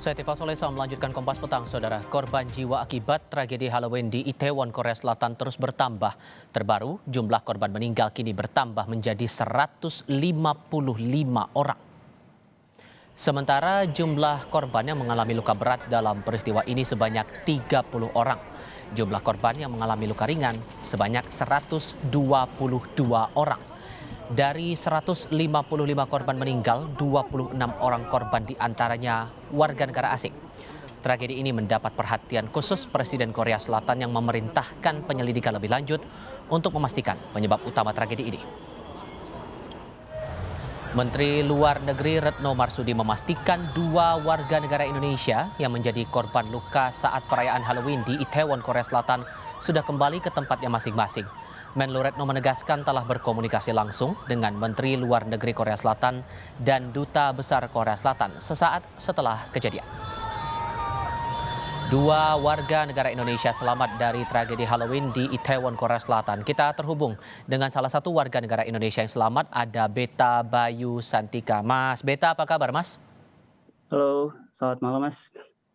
Saya Tifa Solesa melanjutkan Kompas Petang, Saudara. Korban jiwa akibat tragedi Halloween di Itaewon, Korea Selatan terus bertambah. Terbaru, jumlah korban meninggal kini bertambah menjadi 155 orang. Sementara jumlah korban yang mengalami luka berat dalam peristiwa ini sebanyak 30 orang. Jumlah korban yang mengalami luka ringan sebanyak 122 orang. Dari 155 korban meninggal, 26 orang korban diantaranya warga negara asing. Tragedi ini mendapat perhatian khusus Presiden Korea Selatan yang memerintahkan penyelidikan lebih lanjut untuk memastikan penyebab utama tragedi ini. Menteri Luar Negeri Retno Marsudi memastikan 2 warga negara Indonesia yang menjadi korban luka saat perayaan Halloween di Itaewon, Korea Selatan sudah kembali ke tempatnya masing-masing. Menlu Retno menegaskan telah berkomunikasi langsung dengan Menteri Luar Negeri Korea Selatan dan Duta Besar Korea Selatan sesaat setelah kejadian. 2 warga negara Indonesia selamat dari tragedi Halloween di Itaewon, Korea Selatan. Kita terhubung dengan salah satu warga negara Indonesia yang selamat, ada Beta Bayu Santika. Mas Beta, apa kabar Mas? Halo, selamat malam Mas.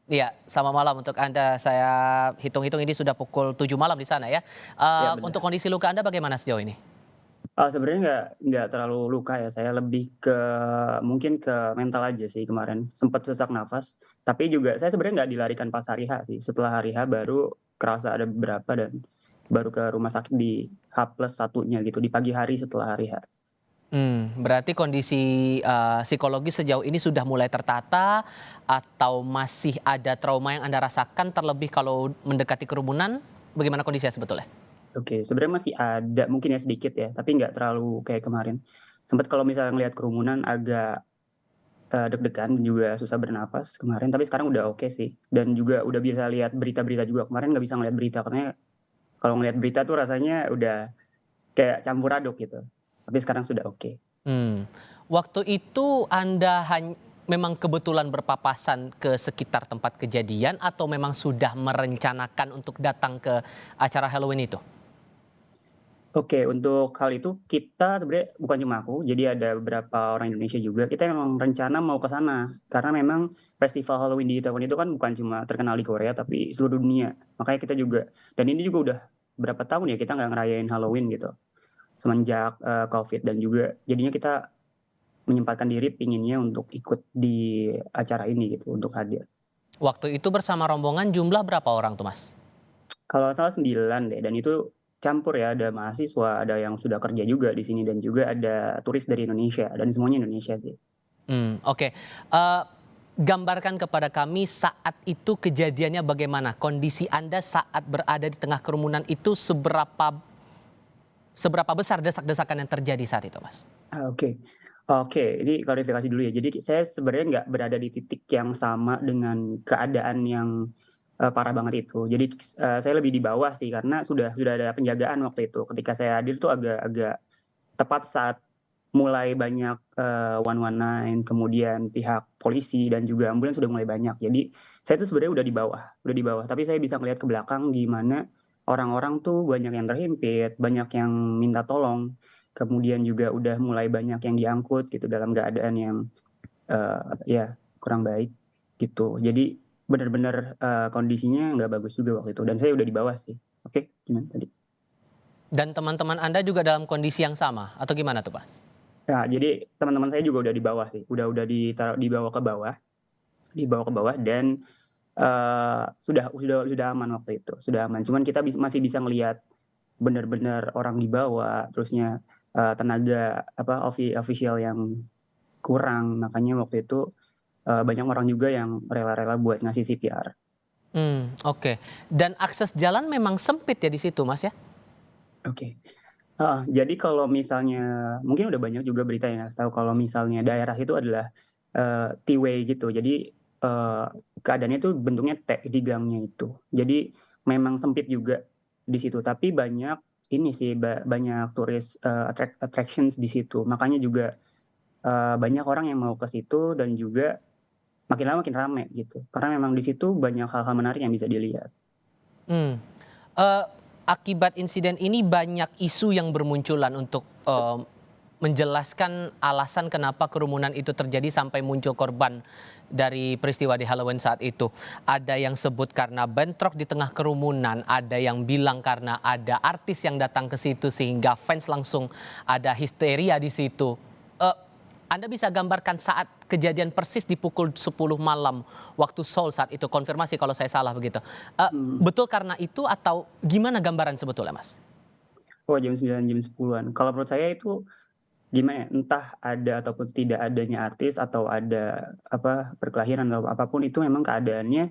Iya, selamat malam untuk Anda. Saya hitung-hitung ini sudah pukul 7 malam di sana ya. Ya Untuk benar. kondisi luka Anda bagaimana sejauh ini? Sebenarnya nggak terlalu luka ya, saya lebih ke mungkin ke mental aja sih kemarin, sempat sesak nafas, tapi juga saya sebenarnya nggak dilarikan pas hari H sih, setelah hari H baru kerasa ada beberapa dan baru ke rumah sakit di H+1-nya gitu, di pagi hari setelah hari H. Berarti kondisi, psikologis sejauh ini sudah mulai tertata atau masih ada trauma yang Anda rasakan terlebih kalau mendekati kerumunan, bagaimana kondisinya sebetulnya? Oke, sebenarnya masih ada mungkin ya sedikit ya, tapi nggak terlalu kayak kemarin. Sempat kalau misalnya ngelihat kerumunan agak deg-degan dan juga susah bernapas kemarin, tapi sekarang udah oke sih, dan juga udah bisa lihat berita-berita juga. Kemarin nggak bisa ngelihat berita, karena kalau ngelihat berita tuh rasanya udah kayak campur aduk gitu, tapi sekarang sudah oke. Mmm, Waktu itu Anda memang kebetulan berpapasan ke sekitar tempat kejadian atau memang sudah merencanakan untuk datang ke acara Halloween itu? Oke, untuk hal itu kita sebenarnya bukan cuma aku, jadi ada beberapa orang Indonesia juga, kita memang rencana mau ke sana. Karena memang festival Halloween di Itaewon itu kan bukan cuma terkenal di Korea, tapi seluruh dunia. Makanya kita juga dan ini juga udah berapa tahun ya kita nggak ngerayain Halloween gitu, semenjak, Covid dan juga jadinya kita menyempatkan diri pinginnya untuk ikut di acara ini gitu, untuk hadir. Waktu itu bersama rombongan jumlah berapa orang tuh, Mas? Kalau nggak salah 9 deh, dan itu campur ya, ada mahasiswa, ada yang sudah kerja juga di sini, dan juga ada turis dari Indonesia, dan semuanya Indonesia sih. Oke. Gambarkan kepada kami saat itu kejadiannya bagaimana? Kondisi Anda saat berada di tengah kerumunan itu seberapa seberapa besar desak-desakan yang terjadi saat itu, Mas? Oke. Oke, ini klarifikasi dulu ya. Jadi saya sebenarnya nggak berada di titik yang sama dengan keadaan yang, parah banget itu. Jadi, saya lebih di bawah sih, karena sudah ada penjagaan waktu itu. Ketika saya hadir tuh agak agak tepat saat mulai banyak, 119, kemudian pihak polisi dan juga ambulans sudah mulai banyak. Jadi, saya tuh sebenarnya udah di bawah, tapi saya bisa ngelihat ke belakang gimana orang-orang tuh banyak yang terhimpit, banyak yang minta tolong, kemudian juga udah mulai banyak yang diangkut gitu dalam keadaan yang, ya kurang baik gitu. Jadi benar-benar, kondisinya nggak bagus juga waktu itu dan saya udah di bawah sih. Oke, gimana tadi? Dan teman-teman Anda juga dalam kondisi yang sama atau gimana tuh, Mas? Nah, jadi teman-teman saya juga udah di bawah sih, udah dibawa ke bawah dan, sudah aman waktu itu, sudah aman. Cuman kita masih bisa ngelihat bener-bener orang di bawah, terusnya, tenaga apa, official yang kurang, makanya waktu itu, banyak orang juga yang rela-rela buat ngasih CPR. Oke. Dan akses jalan memang sempit ya di situ, Mas, ya? Oke. Heeh, jadi kalau misalnya mungkin udah banyak juga berita yang ngasih tahu kalau misalnya daerah itu adalah, T-way gitu. Jadi, keadaannya itu bentuknya T di gangnya itu. Jadi memang sempit juga di situ, tapi banyak ini sih, banyak turis, attractions di situ. Makanya juga, banyak orang yang mau ke situ dan juga makin lama makin rame gitu. Karena memang di situ banyak hal-hal menarik yang bisa dilihat. Mmm. Eee, Akibat insiden ini banyak isu yang bermunculan untuk, menjelaskan alasan kenapa kerumunan itu terjadi sampai muncul korban dari peristiwa di Halloween saat itu. Ada yang sebut karena bentrok di tengah kerumunan, ada yang bilang karena ada artis yang datang ke situ sehingga fans langsung ada histeria di situ. Eh, Anda bisa gambarkan saat kejadian persis di pukul 10 malam waktu Seoul saat itu, konfirmasi kalau saya salah begitu. Mhm. Betul karena itu atau gimana gambaran sebetulnya, Mas? Oh, jam 9, jam 10-an. Kalau menurut saya itu gimana ya, entah ada ataupun tidak adanya artis atau ada perkelahian atau apapun itu memang keadaannya,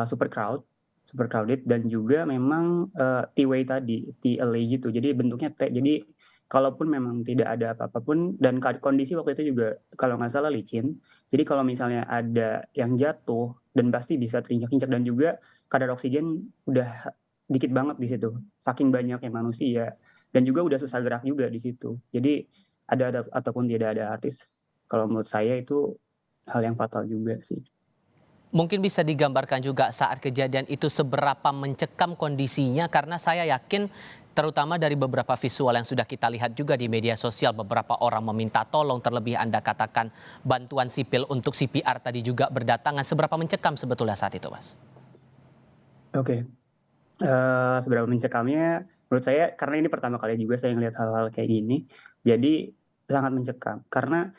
super crowded dan juga memang, T-way tadi, T-alley gitu. Jadi bentuknya T. Jadi kalaupun memang tidak ada apa-apa pun dan kondisi waktu itu juga kalau nggak salah licin. Jadi kalau misalnya ada yang jatuh dan pasti bisa terinjak-injak dan juga kadar oksigen udah dikit banget di situ, saking banyaknya manusia dan juga udah susah gerak juga di situ. Jadi ada ataupun tidak ada artis, kalau menurut saya itu hal yang fatal juga sih. Mungkin bisa digambarkan juga saat kejadian itu seberapa mencekam kondisinya karena saya yakin terutama dari beberapa visual yang sudah kita lihat juga di media sosial beberapa orang meminta tolong terlebih Anda katakan bantuan sipil untuk CPR tadi juga berdatangan seberapa mencekam sebetulnya saat itu, Mas? Oke, seberapa mencekamnya, menurut saya karena ini pertama kali juga saya ngelihat hal-hal kayak gini, jadi sangat mencekam. Karena,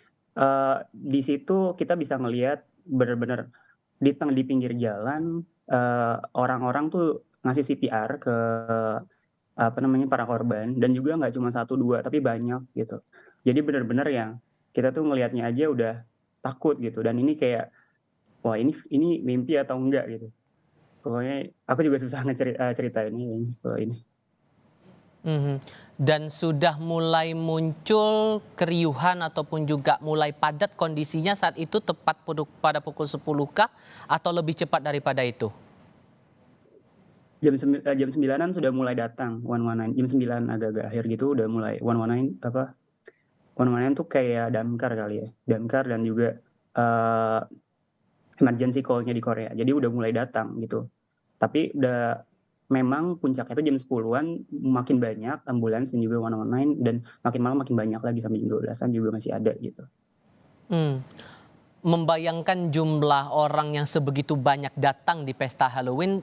di situ kita bisa ngelihat bener-bener di pinggir jalan, orang-orang tuh ngasih CPR ke, para korban dan juga nggak cuma satu 2 tapi banyak gitu. Jadi bener-bener yang kita tuh ngelihatnya aja udah takut gitu dan ini kayak, "Wah ini mimpi atau enggak?" Gitu. Pokoknya aku juga susah ceritainnya ini kalau ini. Mhm. Dan sudah mulai muncul keriuhan ataupun juga mulai padat kondisinya saat itu tepat pada pukul 10 kah atau lebih cepat daripada itu? Jam 9-an sudah mulai datang 119, jam 9 agak-agak akhir gitu udah mulai 119 tuh kayak damkar kali ya, damkar dan juga, eee, emergency call-nya di Korea. Jadi udah mulai datang gitu. Tapi udah memang puncaknya itu jam 10-an makin banyak ambulans dan juga 119 dan makin malam makin banyak lagi sampai jam 12-an juga masih ada gitu. Mmm. Membayangkan jumlah orang yang sebegitu banyak datang di pesta Halloween,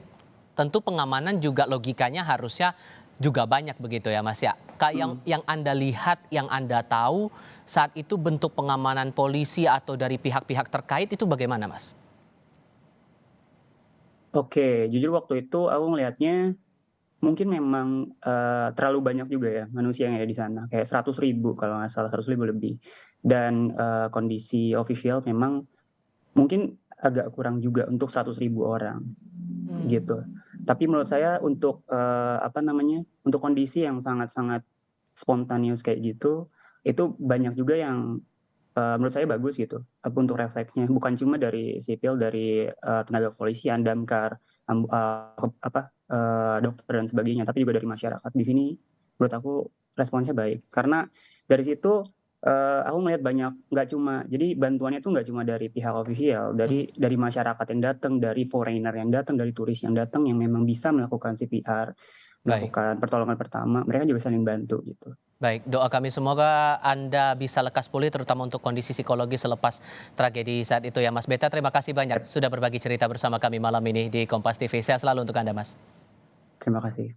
tentu pengamanan juga logikanya harusnya juga banyak begitu ya Mas ya? Mhm. Yang Anda lihat, yang Anda tahu saat itu bentuk pengamanan polisi atau dari pihak-pihak terkait itu bagaimana Mas? Oke, jujur waktu itu aku ngelihatnya mungkin memang, terlalu banyak juga ya manusia yang ada di sana, kayak 100.000 kalau nggak salah, 100.000 lebih. Dan, kondisi official memang mungkin agak kurang juga untuk 100.000 orang, Mmm. gitu. Tapi menurut saya untuk, untuk kondisi yang sangat-sangat spontaneous kayak gitu, itu banyak juga yang, menurut saya bagus gitu, untuk refleksnya. Bukan cuma dari sipil, dari, tenaga kepolisian, damkar, dokter dan sebagainya, tapi juga dari masyarakat. Di sini menurut aku responsnya baik. Karena dari situ, aku melihat banyak nggak cuma jadi bantuannya tuh nggak cuma dari pihak official, Mhm. dari masyarakat yang datang, dari foreigner yang datang, dari turis yang datang yang memang bisa melakukan CPR, Baik. melakukan pertolongan pertama, mereka juga saling bantu gitu. Baik, doa kami semoga Anda bisa lekas pulih terutama untuk kondisi psikologi selepas tragedi saat itu ya Mas Beta. Terima kasih banyak sudah berbagi cerita bersama kami malam ini di Kompas TV. Sehat selalu untuk Anda Mas. Terima kasih.